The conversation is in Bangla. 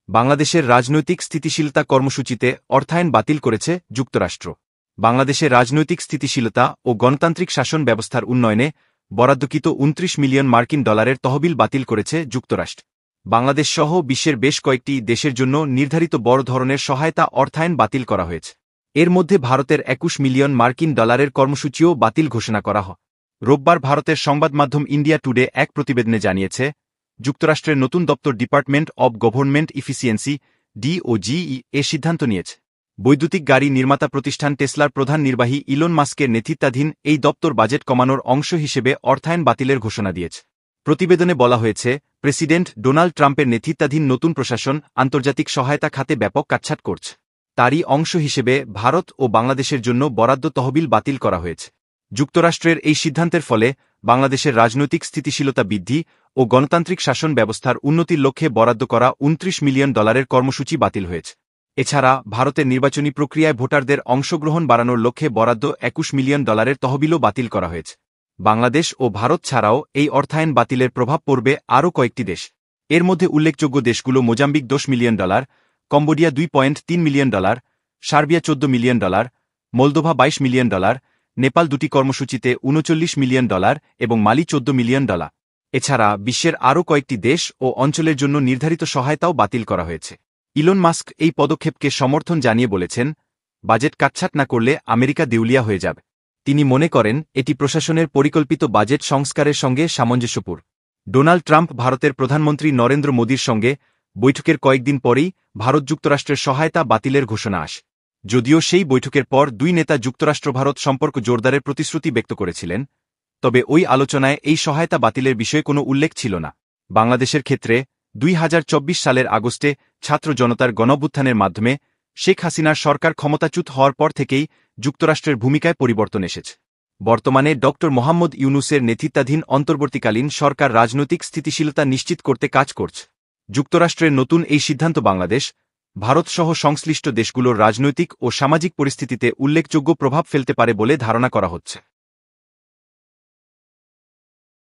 বাংলাদেশের রাজনৈতিক স্থিতিশীলতা কর্মসূচিতে অর্থায়ন বাতিল করেছে যুক্তরাষ্ট্র। বাংলাদেশের রাজনৈতিক স্থিতিশীলতা ও গণতান্ত্রিক শাসন ব্যবস্থার উন্নয়নে বরাদ্দকৃত ২৯ মিলিয়ন মার্কিন ডলারের তহবিল বাতিল করেছে যুক্তরাষ্ট্র। বাংলাদেশ সহ বিশ্বের বেশ কয়েকটি দেশের জন্য নির্ধারিত বড় ধরনের সহায়তা অর্থায়ন বাতিল করা হয়েছে। এর মধ্যে ভারতের ২১ মিলিয়ন মার্কিন ডলারের কর্মসূচিও বাতিল ঘোষণা করা হয়। রোববার ভারতের সংবাদ মাধ্যম ইন্ডিয়া টুডে এক প্রতিবেদনে জানিয়েছে, যুক্তরাষ্ট্রের নতুন দপ্তর department of government efficiency DOGE এ সিদ্ধান্ত নিয়েছে। বৈদ্যুতিক গাড়ি নির্মাতা প্রতিষ্ঠান টেসলার প্রধান নির্বাহী ইলন মাস্কের নেতৃত্বাধীন এই দপ্তর বাজেট কমানোর অংশ হিসেবে অর্থায়ন বাতিলের ঘোষণা দিয়েছে। প্রতিবেদনে বলা হয়েছে, প্রেসিডেন্ট ডোনাল্ড ট্রাম্পের নেতৃত্বাধীন নতুন প্রশাসন আন্তর্জাতিক সহায়তা খাতে ব্যাপক কাটছাঁট করছে। তারই অংশ হিসেবে ভারত ও বাংলাদেশের জন্য বরাদ্দ তহবিল বাতিল করা হয়েছে। যুক্তরাষ্ট্রের এই সিদ্ধান্তের ফলে বাংলাদেশের রাজনৈতিক স্থিতিশীলতা বৃদ্ধি ও গণতান্ত্রিক শাসন ব্যবস্থার উন্নতির লক্ষ্যে বরাদ্দ করা ২৯ মিলিয়ন ডলারের কর্মসূচি বাতিল হয়েছে। এছাড়া ভারতের নির্বাচনী প্রক্রিয়ায় ভোটারদের অংশগ্রহণ বাড়ানোর লক্ষ্যে বরাদ্দ ২১ মিলিয়ন ডলারের তহবিলও বাতিল করা হয়েছে। বাংলাদেশ ও ভারত ছাড়াও এই অর্থায়ন বাতিলের প্রভাব পড়বে আরও কয়েকটি দেশ। এর মধ্যে উল্লেখযোগ্য দেশগুলো Mozambique ১০ million dollar, Cambodia ২.৩ million dollar, Serbia ১৪ million dollar, Moldova ২২ million dollar, Nepal দুটি কর্মসূচিতে ৩৯ মিলিয়ন ডলার এবং মালি ১৪ মিলিয়ন ডলার। এছাড়া বিশ্বের আরও কয়েকটি দেশ ও অঞ্চলের জন্য নির্ধারিত সহায়তাও বাতিল করা হয়েছে। ইলন মাস্ক এই পদক্ষেপকে সমর্থন জানিয়ে বলেছেন, বাজেট কাটছাঁট না করলে আমেরিকা দেউলিয়া হয়ে যাবে। তিনি মনে করেন এটি প্রশাসনের পরিকল্পিত বাজেট সংস্কারের সঙ্গে সামঞ্জস্যপূর্ণ। ডোনাল্ড ট্রাম্প ভারতের প্রধানমন্ত্রী নরেন্দ্র মোদীর সঙ্গে বৈঠকের কয়েকদিন পরেই ভারত যুক্তরাষ্ট্রের সহায়তা বাতিলের ঘোষণা আসে। যদিও সেই বৈঠকের পর দুই নেতা যুক্তরাষ্ট্র ভারত সম্পর্ক জোরদারের প্রতিশ্রুতি ব্যক্ত করেছিলেন, তবে ওই আলোচনায় এই সহায়তা বাতিলের বিষয়ে কোনো উল্লেখ ছিল না। বাংলাদেশের ক্ষেত্রে ২০২৪ সালের আগস্টে ছাত্র জনতার গণঅভ্যুত্থানের মাধ্যমে শেখ হাসিনার সরকার ক্ষমতাচ্যুত হওয়ার পর থেকেই যুক্তরাষ্ট্রের ভূমিকায় পরিবর্তন এসেছে। বর্তমানে ড. মোহাম্মদ ইউনূসের নেতৃত্বাধীন অন্তর্বর্তীকালীন সরকার রাজনৈতিক স্থিতিশীলতা নিশ্চিত করতে কাজ করছে। যুক্তরাষ্ট্রের নতুন এই সিদ্ধান্ত বাংলাদেশ, ভারতসহ সংশ্লিষ্ট দেশগুলোর রাজনৈতিক ও সামাজিক পরিস্থিতিতে উল্লেখযোগ্য প্রভাব ফেলতে পারে বলে ধারণা করা হচ্ছে।